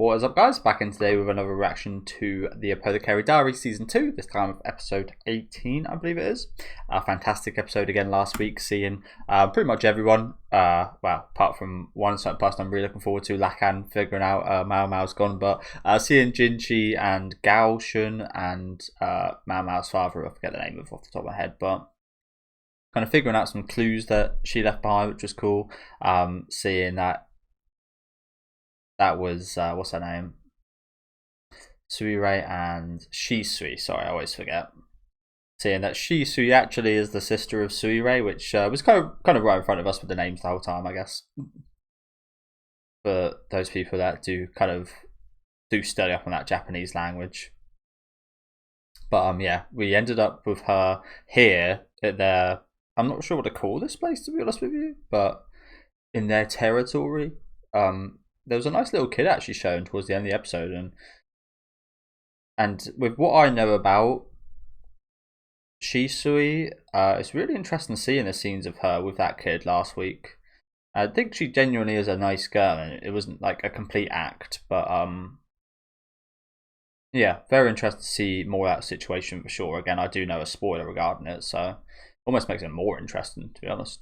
What is up, guys? Back in today with another reaction to the Apothecary Diaries Season 2, this time with episode 18, I believe it is. A fantastic episode again last week, seeing pretty much everyone, well, apart from one certain person I'm really looking forward to, Lakan, figuring out Mao Mao's gone, but seeing Ginchi and Gaoshan and Mao Mao's father, I forget the name of off the top of my head, but kind of figuring out some clues that she left behind, which was cool. Seeing that was what's her name? Suirei and Shisui. Sorry, I always forget. Seeing that Shisui actually is the sister of Suirei, which was kind of right in front of us with the names the whole time, I guess. For those people that do study up on that Japanese language. But yeah, we ended up with her here at their, I'm not sure what to call this place, to be honest with you, but in their territory. There was a nice little kid actually shown towards the end of the episode, and with what I know about Shisui, it's really interesting seeing the scenes of her with that kid last week. I think she genuinely is a nice girl, and it wasn't like a complete act, but yeah, very interested to see more of that situation for sure. Again, I do know a spoiler regarding it, so almost makes it more interesting, to be honest.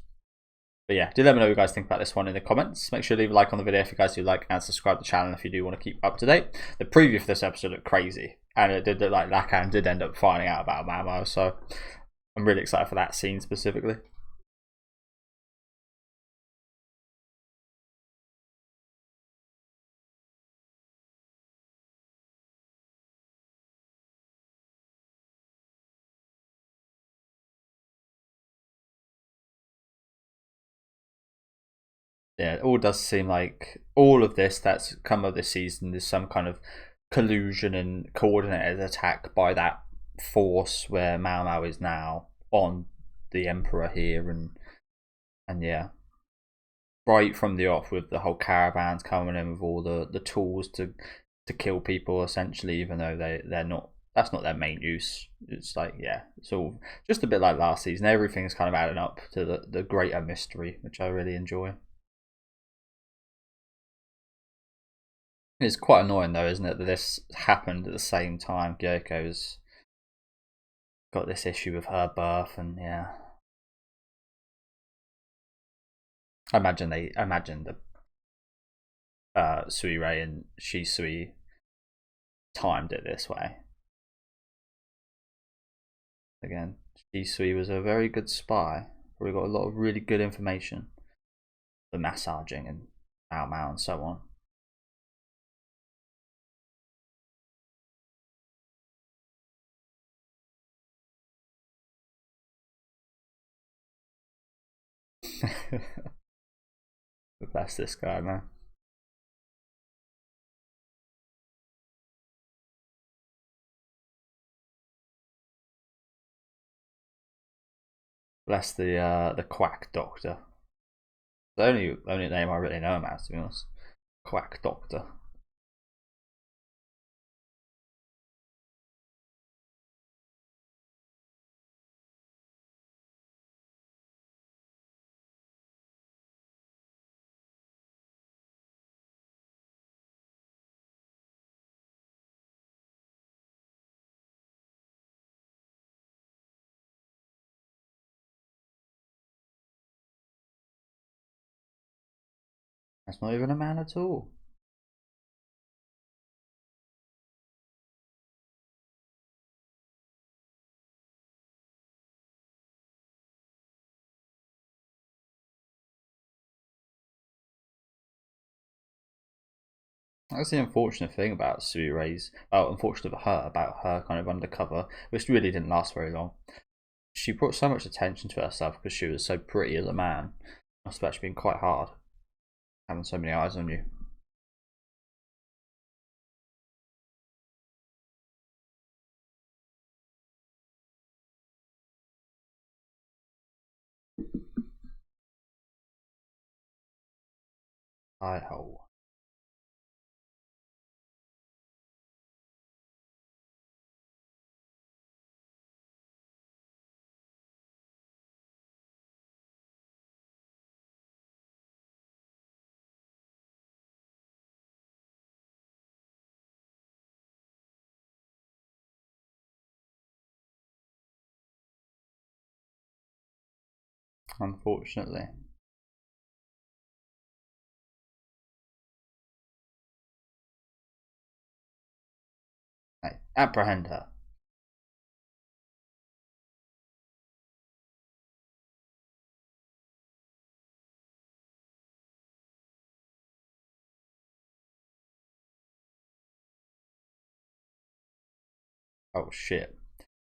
But yeah, do let me know what you guys think about this one in the comments. Make sure to leave a like on the video if you guys do like, and subscribe to the channel if you do want to keep up to date. The preview for this episode looked crazy, and it did look like Lakan did end up finding out about Mao, so I'm really excited for that scene specifically. Yeah, it all does seem like all of this that's come of this season is some kind of collusion and coordinated attack by that force where Mao is now on the Emperor here, and yeah, right from the off with the whole caravans coming in with all the tools to kill people essentially, even though they're not, that's not their main use. It's like, yeah, it's all just a bit like last season. Everything's kind of adding up to the greater mystery, which I really enjoy. It's quite annoying though, isn't it, that this happened at the same time Gyoko's got this issue with her birth, and yeah. I imagine the Suirei and Shisui timed it this way. Again, Shisui was a very good spy. We got a lot of really good information. The massaging and Mao and so on. Bless this guy, man. Bless the quack doctor. The only name I really know him as, to be honest. Quack doctor. That's not even a man at all. That's the unfortunate thing about Suirei's, unfortunate about her kind of undercover, which really didn't last very long. She brought so much attention to herself because she was so pretty as a man. Must have actually been quite hard, having so many eyes on you. I ho. unfortunately. Like, apprehend her. Oh shit.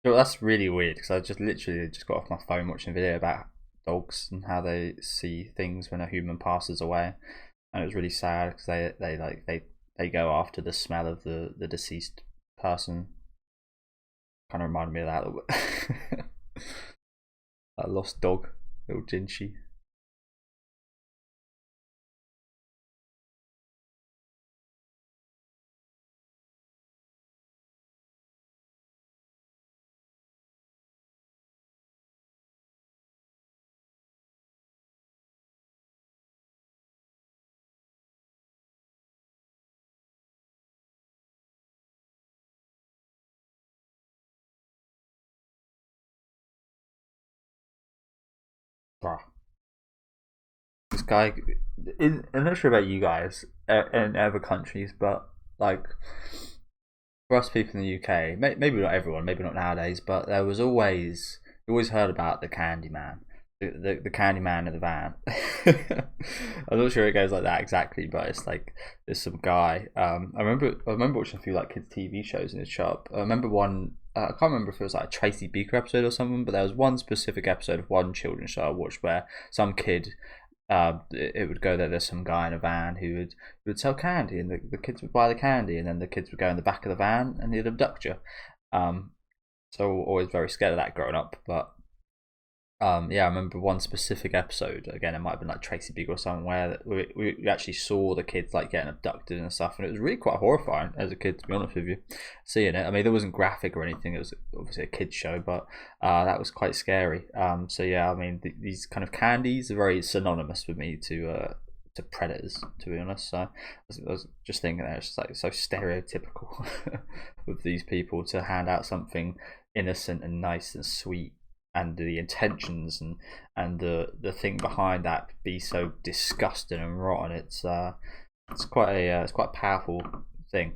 So that's really weird because I just literally just got off my phone watching a video about dogs and how they see things when a human passes away, and it was really sad because they go after the smell of the deceased person. Kind of reminded me of that a little bit. That lost dog, little Ginchi. Bruh. This guy, I'm not sure about you guys in other countries, but like for us people in the UK, maybe not everyone, maybe not nowadays, but there was always you always heard about the candy man, the candy man in the van. I'm not sure it goes like that exactly, but it's like there's some guy. I remember watching a few like kids TV shows in his shop. I remember one. I can't remember if it was like a Tracy Beaker episode or something, but there was one specific episode of one children's show I watched where some kid it would go there. There's some guy in a van who would sell candy, and the kids would buy the candy, and then the kids would go in the back of the van, and he'd abduct you. Um, so always very scared of that growing up. But yeah, I remember one specific episode. Again, it might have been like Tracy Beagle or something, where we actually saw the kids like getting abducted and stuff, and it was really quite horrifying as a kid, to be honest with you, seeing it. I mean, there wasn't graphic or anything; it was obviously a kids show, but that was quite scary. So yeah, I mean, these kind of candies are very synonymous with me to predators, to be honest. So I was just thinking that it's just like so stereotypical with these people to hand out something innocent and nice and sweet, and the intentions and the thing behind that be so disgusting and rotten. It's quite a powerful thing.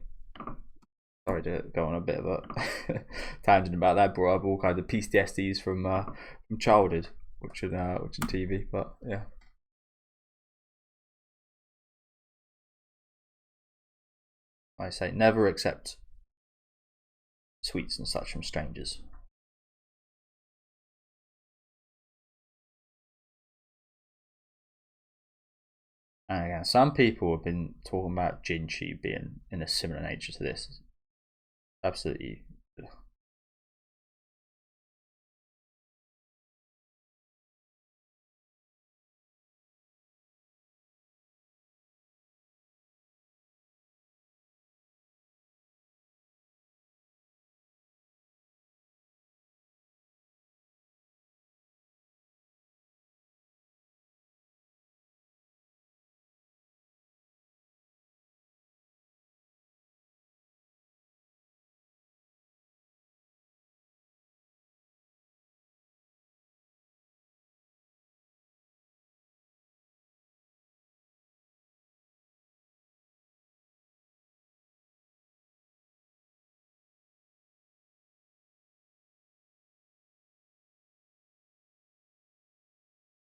Sorry to go on a bit of a tangent about that. Brought up all kinds of PTSDs from childhood watching TV, but yeah. I say never accept sweets and such from strangers. And again, some people have been talking about Ginchi being in a similar nature to this. Absolutely.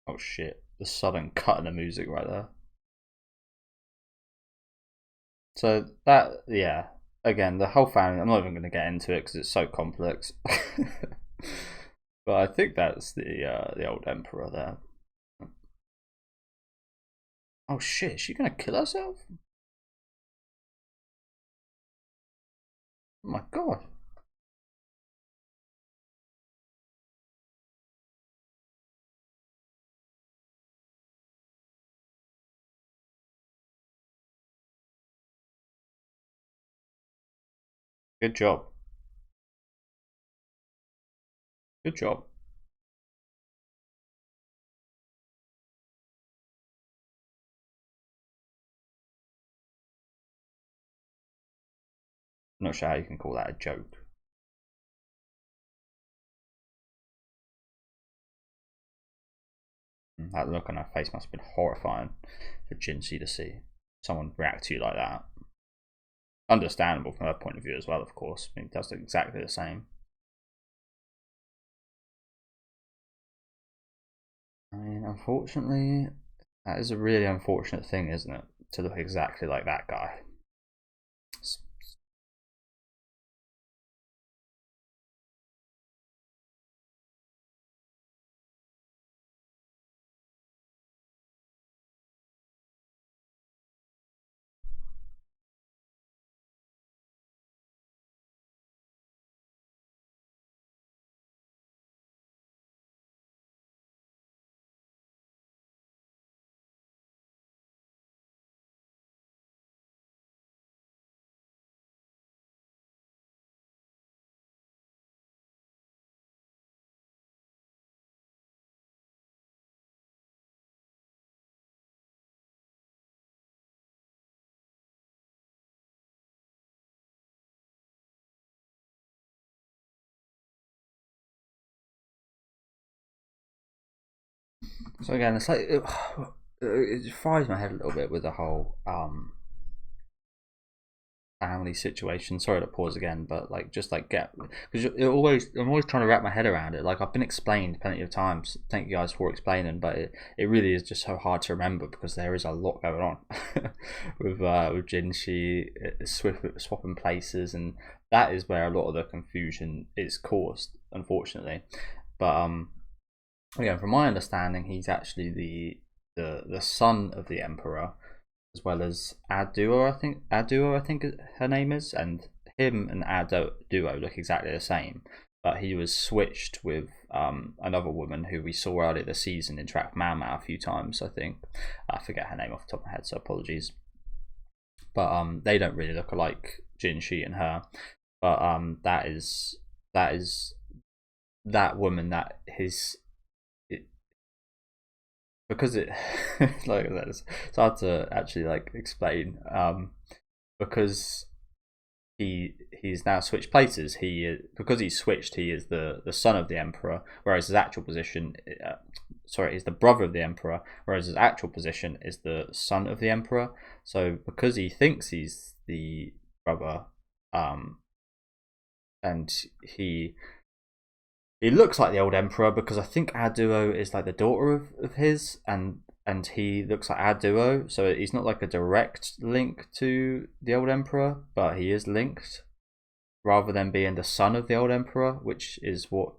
Oh shit! The sudden cut in the music right there. So that, yeah. Again, the whole family. I'm not even going to get into it because it's so complex. But I think that's the old emperor there. Oh shit! Is she gonna kill herself? Oh my god! Good job. Good job. I'm not sure how you can call that a joke. That look on her face must have been horrifying for Ginchi to see someone react to you like that. Understandable from her point of view as well, of course. I mean, it does look exactly the same. I mean, unfortunately, that is a really unfortunate thing, isn't it? To look exactly like that guy. So again, it's like it fries my head a little bit with the whole family situation. Sorry to pause again, but like just like get because I'm always trying to wrap my head around it. Like I've been explained plenty of times. Thank you guys for explaining, but it really is just so hard to remember because there is a lot going on with Jinshi swapping places, and that is where a lot of the confusion is caused, unfortunately. But again, from my understanding, he's actually the son of the emperor, as well as Aduo. I think her name is, and him and Aduo look exactly the same. But he was switched with another woman who we saw earlier this season interact with Mao Mao a few times. I think I forget her name off the top of my head, so apologies. But they don't really look alike, Jinshi and her. But that is that woman that his because it like it's hard to actually like explain because he's now switched places. Because he's switched, he is the son of the emperor, whereas his actual position he's the brother of the emperor, whereas his actual position is the son of the emperor. So because he thinks he's the brother, and he looks like the old emperor because I think Aduo is like the daughter of his, and he looks like Aduo, so he's not like a direct link to the old emperor, but he is linked rather than being the son of the old emperor, which is what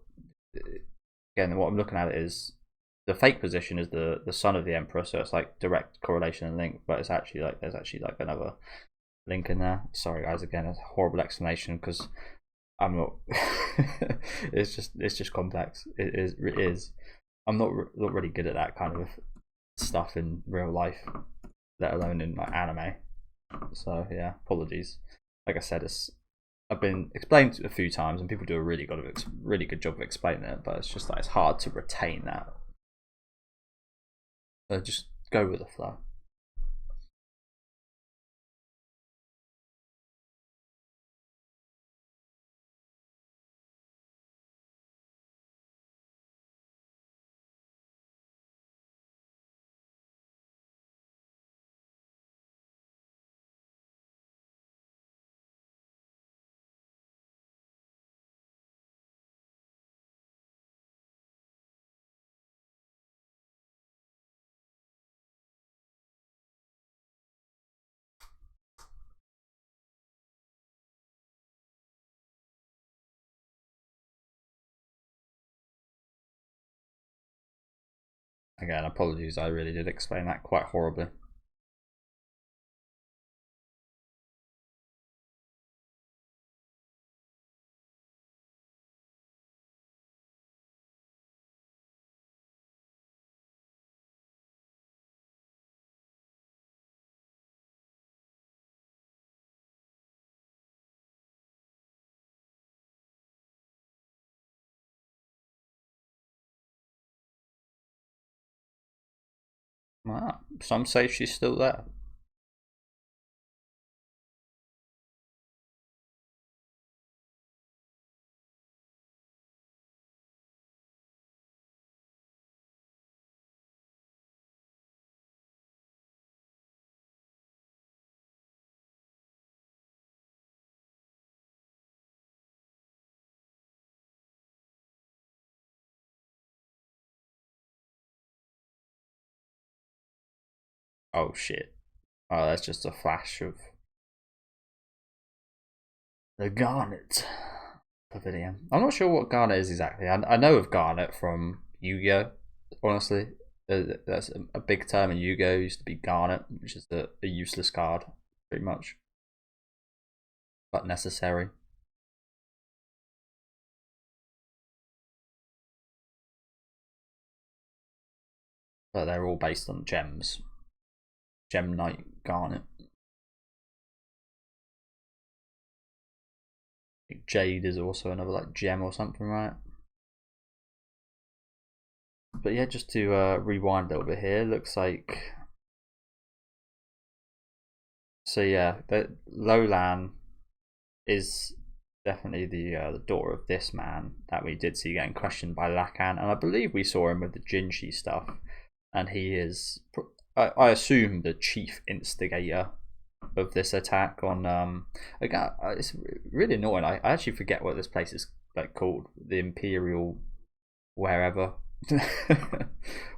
again what I'm looking at is the fake position is the son of the emperor, so it's like direct correlation and link, but it's actually like there's actually like another link in there. Sorry guys, again, it's a horrible explanation because I'm not. it's just complex. It is. I'm not really good at that kind of stuff in real life, let alone in like anime. So yeah, apologies. Like I said, I've been explained a few times, and people do a really good job of explaining it. But it's just like it's hard to retain that. So just go with the flow. Again, apologies. I really did explain that quite horribly. Wow. Some say she's still there. Oh shit. Oh, that's just a flash of the Garnet Pavilion. I'm not sure what Garnet is exactly. I know of Garnet from Yu-Gi-Oh! Honestly. That's a big term in Yu-Gi-Oh! Used to be Garnet, which is a useless card, pretty much. But necessary. But they're all based on gems. Gem Knight Garnet. I think Jade is also another like gem or something, right? But yeah, just to rewind a little bit here, looks like. So yeah, Lolan is definitely the daughter of this man that we did see getting questioned by Lakan, and I believe we saw him with the Ginchi stuff, and he is, I assume, the chief instigator of this attack on. Again, it's really annoying. I actually forget what this place is like called, the Imperial, wherever,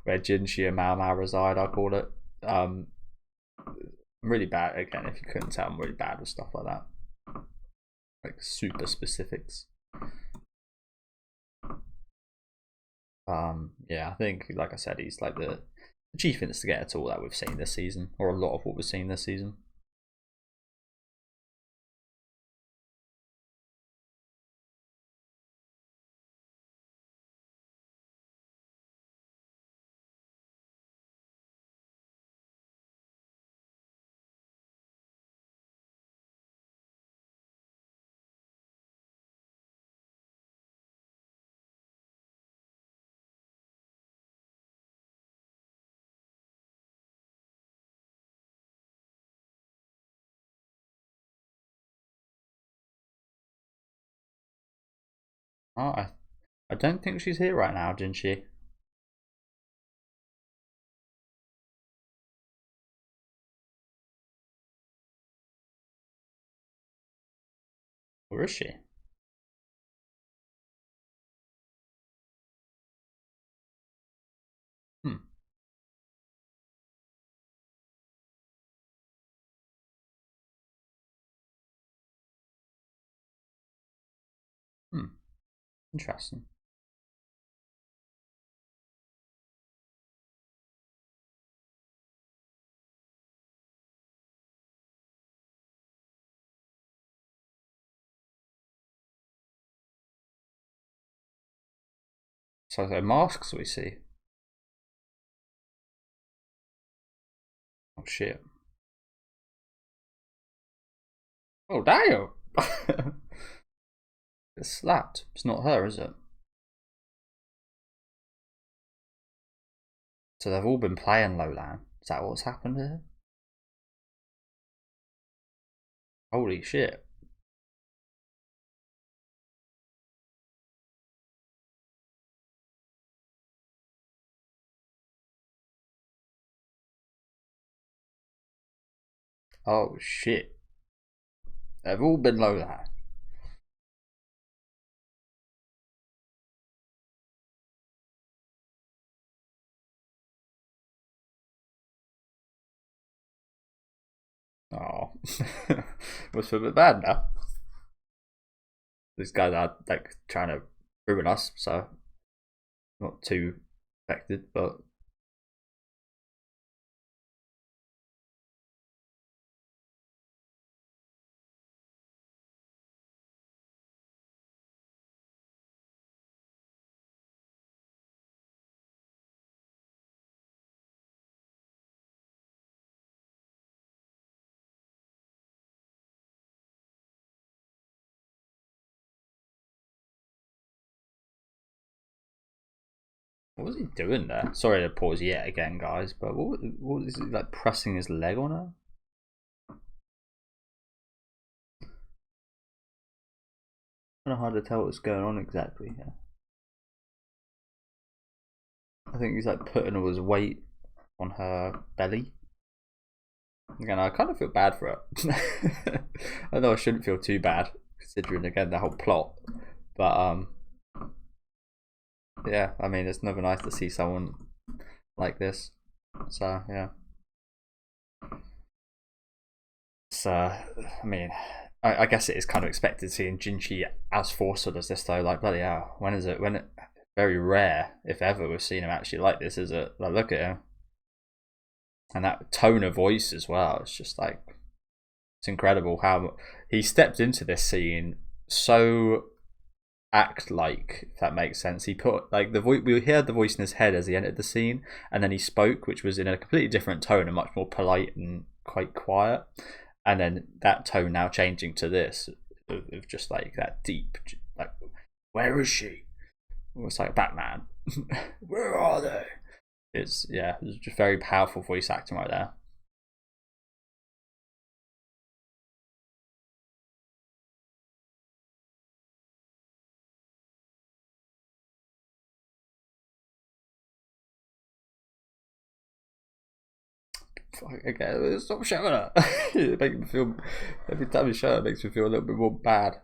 where Ginchi and Mao Mao reside. I call it. I'm really bad again. If you couldn't tell, I'm really bad with stuff like that, like super specifics. Yeah, I think, like I said, he's like the chief instigator to all that we've seen this season, or a lot of what we've seen this season. Oh, I don't think she's here right now, didn't she? Where is she? Hmm. Hmm. Interesting. So the masks we see. Oh shit. Oh damn. It's slapped. It's not her, is it? So they've all been playing Lowland. Is that what's happened here? Holy shit. Oh shit. They've all been Lowland. Oh. Must feel a bit bad now. These guys are like trying to ruin us, so not too affected, but what was he doing there? Sorry to pause yet again, guys, but what is he like pressing his leg on her? I don't know how to tell what's going on exactly here. I think he's like putting all his weight on her belly. Again, I kind of feel bad for her. I know I shouldn't feel too bad considering again the whole plot, but yeah, I mean it's never nice to see someone like this. So yeah. So, I mean, I guess it is kind of expected seeing Ginchi as forceful as this, though. Like, bloody hell, when is it? When it? Very rare, if ever, we've seen him actually like this. Is it? Like, look at him, and that tone of voice as well. It's just like, it's incredible how he stepped into this scene so act like, if that makes sense. He put like the voice, we heard the voice in his head as he entered the scene, and then he spoke, which was in a completely different tone and much more polite and quite quiet. And then that tone now changing to this of just like that deep, like, where is she? It's like Batman. Where are they? It's just very powerful voice acting right there. Okay, stop showing her. It makes me feel, every time you show her, it makes me feel a little bit more bad.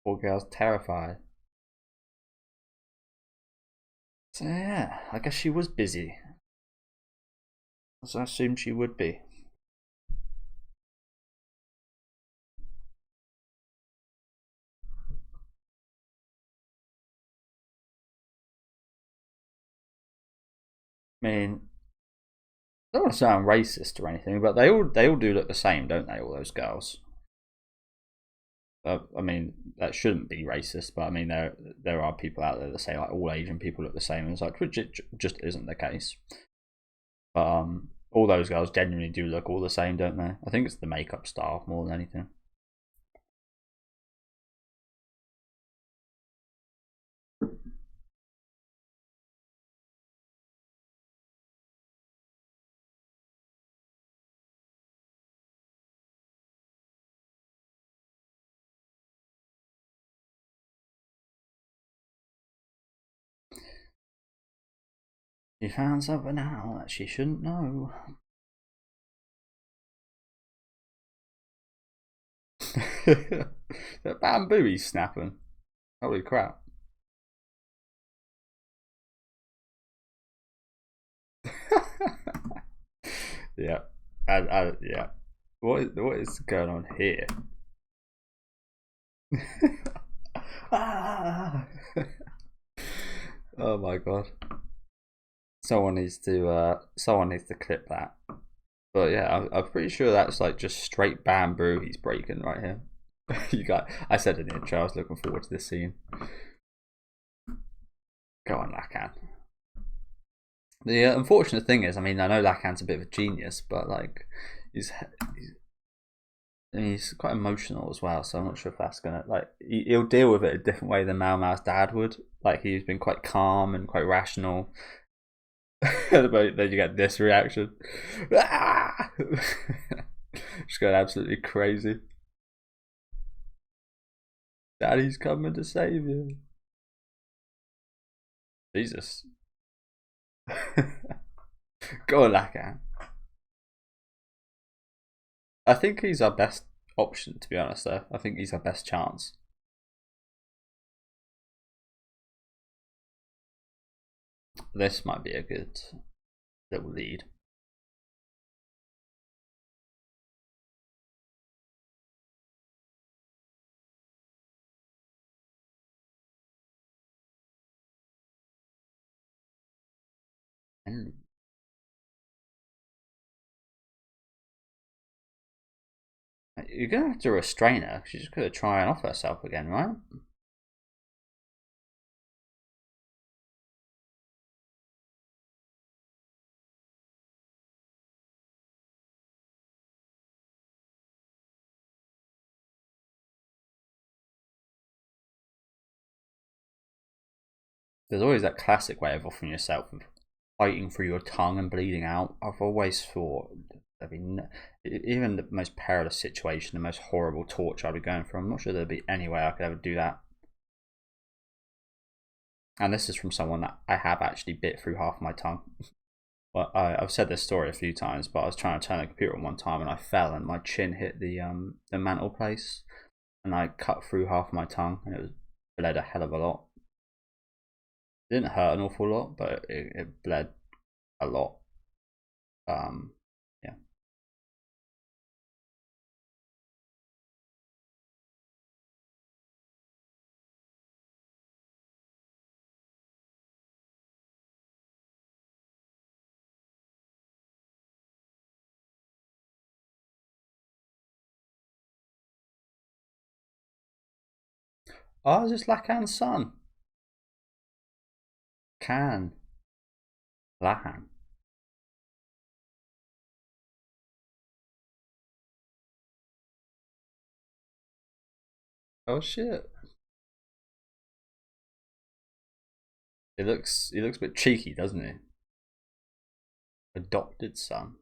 Poor girl's terrified. So yeah, I guess she was busy, as I assumed she would be. I mean, I don't want to sound racist or anything, but they all do look the same, don't they? All those girls. I mean, that shouldn't be racist, but I mean, there are people out there that say like all Asian people look the same, and it's like, which it just isn't the case. But all those girls genuinely do look all the same, don't they? I think it's the makeup style more than anything. She found something out that she shouldn't know. That bamboo he's snapping. Holy crap. Yeah. Yeah. What is going on here? Ah! Oh my god. Someone needs to clip that. But yeah, I'm pretty sure that's like just straight bamboo he's breaking right here. I said in the intro, I was looking forward to this scene. Go on, Lakan. The unfortunate thing is, I mean, I know Lakan's a bit of a genius, but like, he's quite emotional as well. So I'm not sure if that's gonna like he'll deal with it a different way than Mao Mao's dad would. Like he's been quite calm and quite rational. But then you get this reaction. Ah! Just going absolutely crazy. Daddy's coming to save you. Jesus. Go on, Lakan. I think he's our best option, to be honest, though. I think he's our best chance. This might be a good little lead. And you're gonna have to restrain her. She's just gonna try and off herself again, right? There's always that classic way of offering yourself, of fighting through your tongue and bleeding out. I've always thought, I mean, even the most perilous situation, the most horrible torture I'd be going through, I'm not sure there'd be any way I could ever do that. And this is from someone that I have actually bit through half my tongue. Well, I've said this story a few times, but I was trying to turn the computer on one time and I fell and my chin hit the mantle place, and I cut through half my tongue and it was bled a hell of a lot. didn't hurt an awful lot, but it bled a lot. Yeah. Oh, is this Lakan's son? Can. Lakan. Oh shit. He looks a bit cheeky, doesn't he? Adopted son.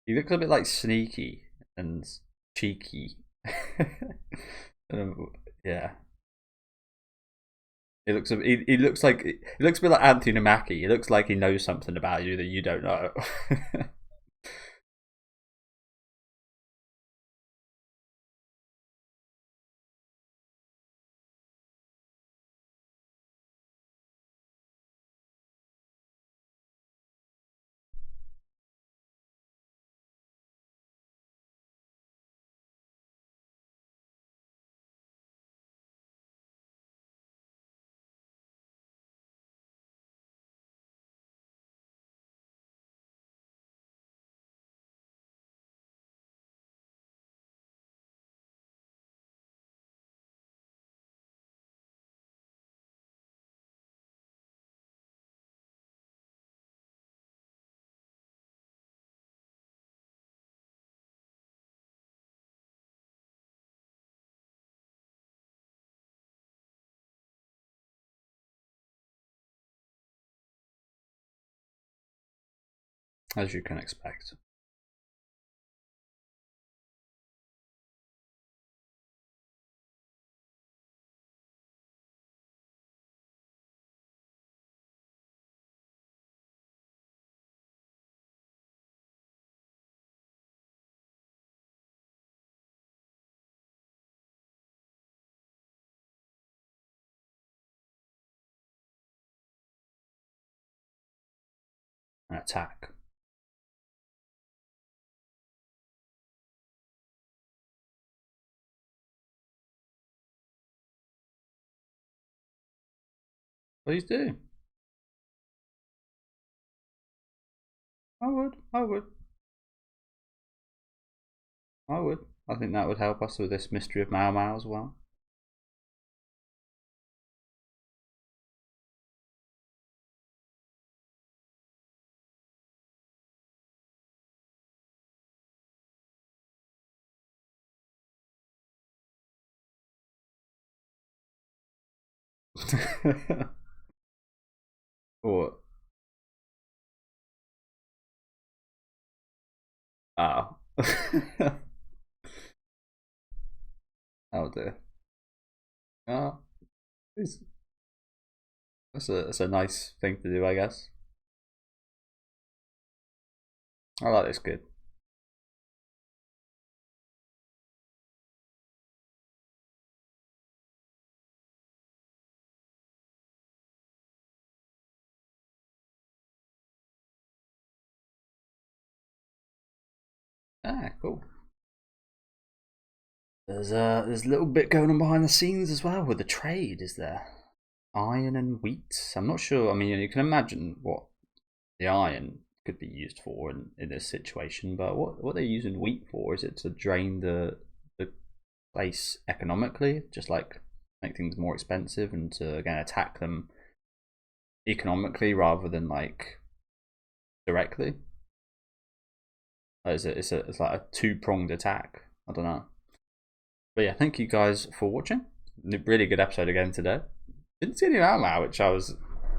He looks a bit like sneaky and cheeky. Yeah. He looks like he looks a bit like Anthony Mackie. He looks like he knows something about you that you don't know. As you can expect. An attack. Please do. I would. I would. I would. I think that would help us with this mystery of Mao Mao as well. What? Oh. Oh dear. Oh, that's a nice thing to do, I guess. I like this kid. Ah, cool. There's a little bit going on behind the scenes as well with the trade, is there? Iron and wheat. I'm not sure. I mean, you can imagine what the iron could be used for in this situation, but what they're using wheat for, is it to drain the place economically, just like make things more expensive, and to again attack them economically rather than like directly? It's like a two-pronged attack. I don't know. But yeah, thank you guys for watching. Really good episode again today. Didn't see any Mao, which I was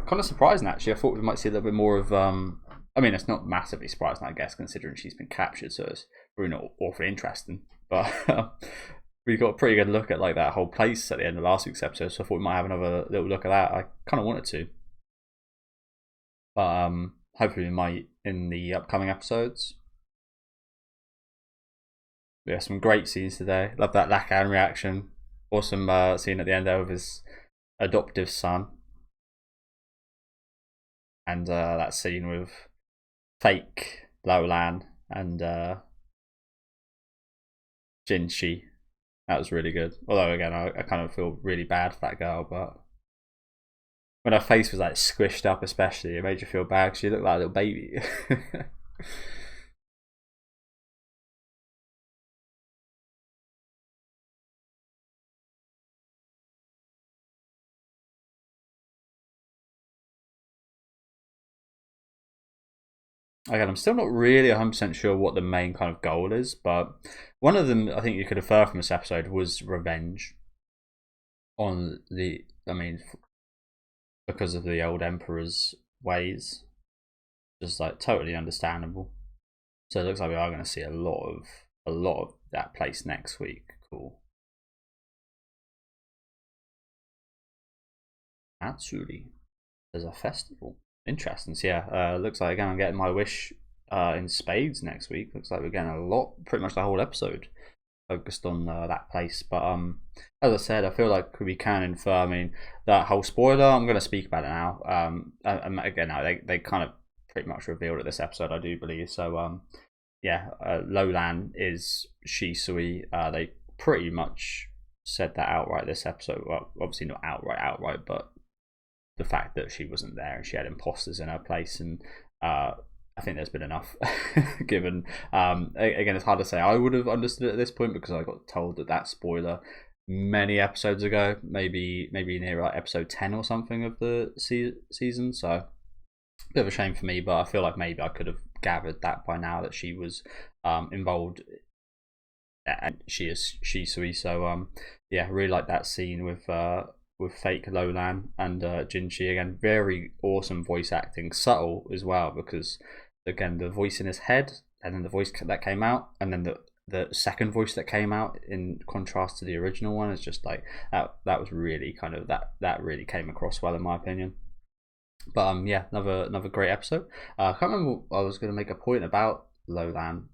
kind of surprising actually. I thought we might see a little bit more of. I mean, it's not massively surprising, I guess, considering she's been captured, so it's really not awfully interesting. But we got a pretty good look at like that whole place at the end of last week's episode, so I thought we might have another little look at that. I kind of wanted to, but hopefully we might in the upcoming episodes. Yeah, some great scenes today. Love that Lakan reaction. awesome scene at the end there with his adoptive son, and that scene with fake Lolan and Ginchi. That was really good. Although again, I kind of feel really bad for that girl, but when her face was like squished up, especially, it made you feel bad because she looked like a little baby. Again, I'm still not really 100% sure what the main kind of goal is, but one of them I think you could infer from this episode was revenge on I mean, because of the old emperor's ways. Just like totally understandable. So it looks like we are going to see a lot of that place next week. Cool. Matsuri. There's a festival. Interesting. So yeah, looks like again I'm getting my wish in spades next week. Looks like we're getting a lot, pretty much the whole episode focused on that place. But as I said, I feel like we can infer. I mean, that whole spoiler. I'm going to speak about it now. Again, they kind of pretty much revealed it this episode, I do believe. So yeah, Lolan is Shisui. They pretty much said that outright this episode. Well, obviously not outright, but the fact that she wasn't there and she had imposters in her place, and I think there's been enough given. Again, it's hard to say. I would have understood it at this point because I got told that spoiler many episodes ago, maybe near like episode 10 or something of the season. So a bit of a shame for me, but I feel like maybe I could have gathered that by now that she was involved, and she is Shisui. So yeah, really like that scene with fake Lolan and Ginchi. Again, very awesome voice acting, subtle as well, because again the voice in his head and then the voice that came out and then the second voice that came out in contrast to the original one is just like that was really kind of that really came across well in my opinion. But yeah, another great episode. I can't remember what I was going to make a point about Lolan.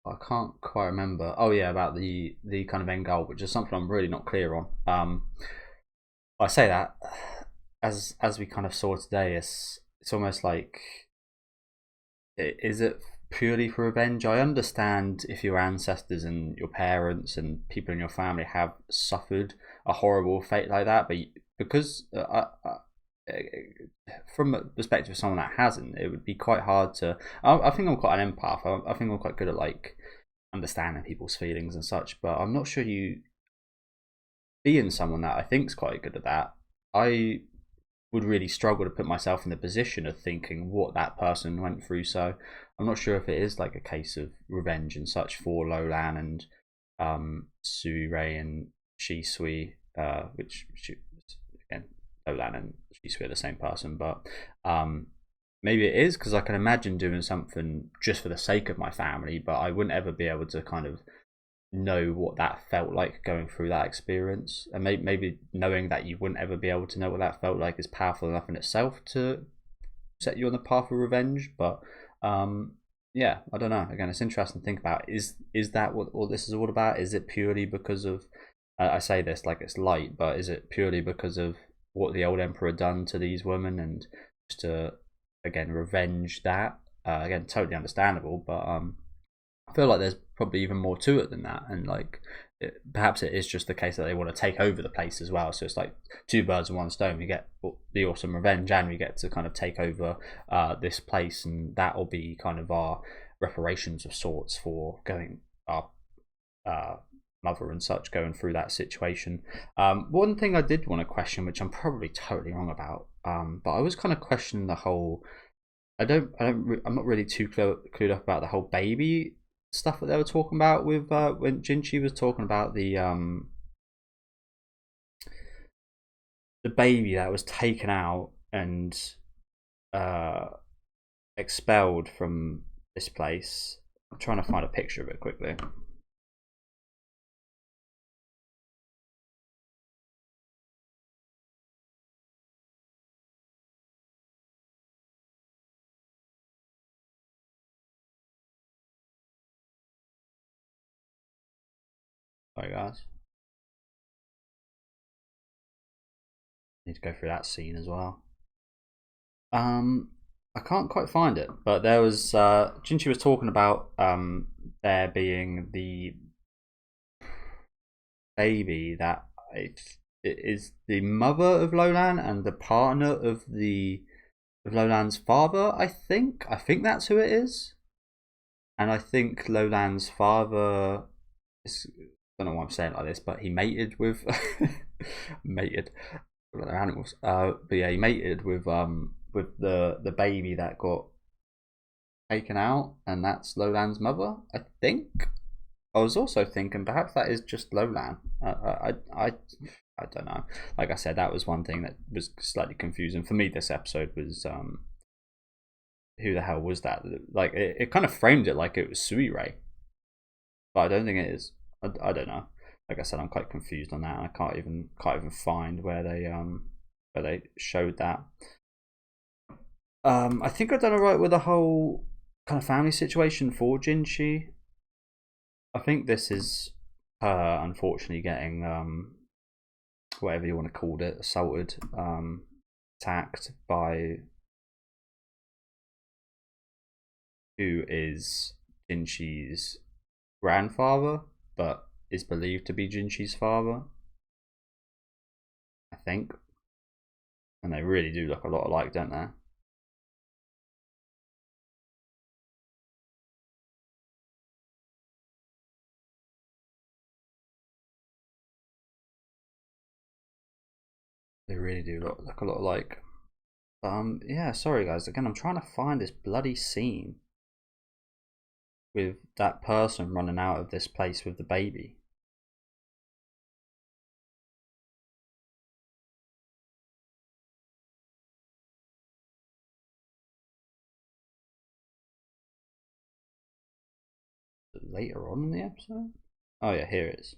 I can't quite remember. Oh yeah, about the kind of end goal, which is something I'm really not clear on. I say that as we kind of saw today, it's almost like, is it purely for revenge? I understand if your ancestors and your parents and people in your family have suffered a horrible fate like that, but because from a perspective of someone that hasn't, it would be quite hard to. I think I'm quite an empath. I think I'm quite good at like understanding people's feelings and such, but I'm not sure you being someone that I think is quite good at that. I would really struggle to put myself in the position of thinking what that person went through. So I'm not sure if it is like a case of revenge and such for Lolan and Surei and Shisui, which again Lolan and Shisui are the same person, but maybe it is because I can imagine doing something just for the sake of my family, but I wouldn't ever be able to kind of know what that felt like going through that experience, and maybe knowing that you wouldn't ever be able to know what that felt like is powerful enough in itself to set you on the path of revenge. But yeah, I don't know. Again, it's interesting to think about. Is that what all this is all about? Is it purely because of I say this like it's light, but is it purely because of what the old emperor done to these women and just to again revenge that? Again, totally understandable, but I feel like there's probably even more to it than that, and like perhaps it is just the case that they want to take over the place as well. So it's like two birds with one stone. We get the awesome revenge, and we get to kind of take over this place, and that will be kind of our reparations of sorts for going our mother and such going through that situation. One thing I did want to question, which I'm probably totally wrong about, but I was kind of questioning the whole. I'm not really too clued up about the whole baby stuff that they were talking about with when Ginchi was talking about the baby that was taken out and expelled from this place. I'm trying to find a picture of it quickly. Sorry, guys. Need to go through that scene as well. I can't quite find it, but there was Ginchi was talking about there being the baby that it is the mother of Lolan and the partner of Lolan's father. I think that's who it is, and I think Lolan's father is, I don't know why I'm saying it like this, but he mated with mated with other animals. But yeah, he mated with the baby that got taken out, and that's Lolan's mother. I think. I was also thinking perhaps that is just Lolan. I don't know. Like I said, that was one thing that was slightly confusing for me. This episode was who the hell was that? Like it kind of framed it like it was Suirei, but I don't think it is. I don't know. Like I said, I'm quite confused on that. I can't even find where they showed that. I think I've done alright with the whole kind of family situation for Ginchi. I think this is her unfortunately getting whatever you want to call it, assaulted, attacked by who is Jinchi's grandfather, but is believed to be Jinchi's father, I think. And they really do look a lot alike, don't they? They really do look a lot alike. Yeah, sorry guys. Again, I'm trying to find this bloody scene with that person running out of this place with the baby. Later on in the episode? Oh yeah, here it is.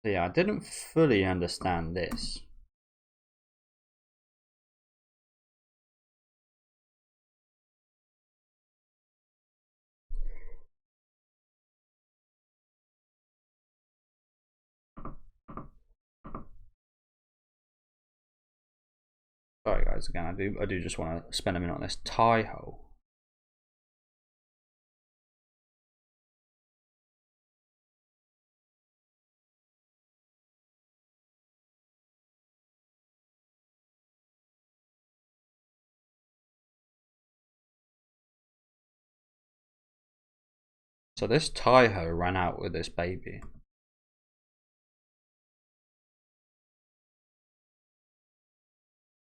So yeah, I didn't fully understand this. Sorry guys, again, I do just want to spend a minute on this tie hole. So this Taiho ran out with this baby.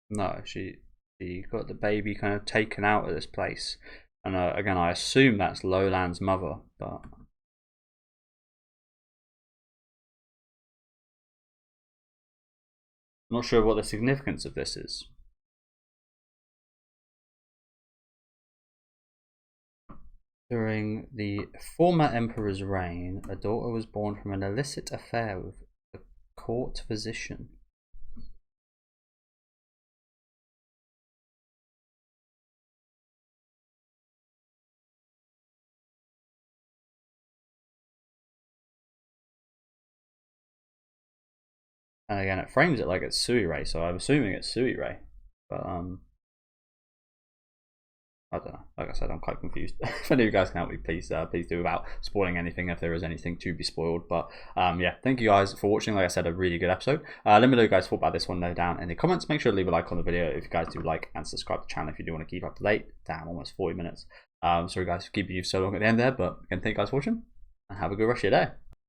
No, she got the baby kind of taken out of this place. And again, I assume that's Lolan's mother, but I'm not sure what the significance of this is. During the former emperor's reign, a daughter was born from an illicit affair with a court physician. And again, it frames it like it's Suirei, so I'm assuming it's Suirei. But I don't know. Like I said, I'm quite confused. If any of you guys can help me, please do, without spoiling anything if there is anything to be spoiled. But yeah, thank you guys for watching. Like I said, a really good episode. Let me know what you guys thought about this one down in the comments. Make sure to leave a like on the video if you guys do like, and subscribe to the channel if you do want to keep up to date. Damn, almost 40 minutes. Sorry guys for keeping you so long at the end there, but again, thank you guys for watching and have a good rest of your day.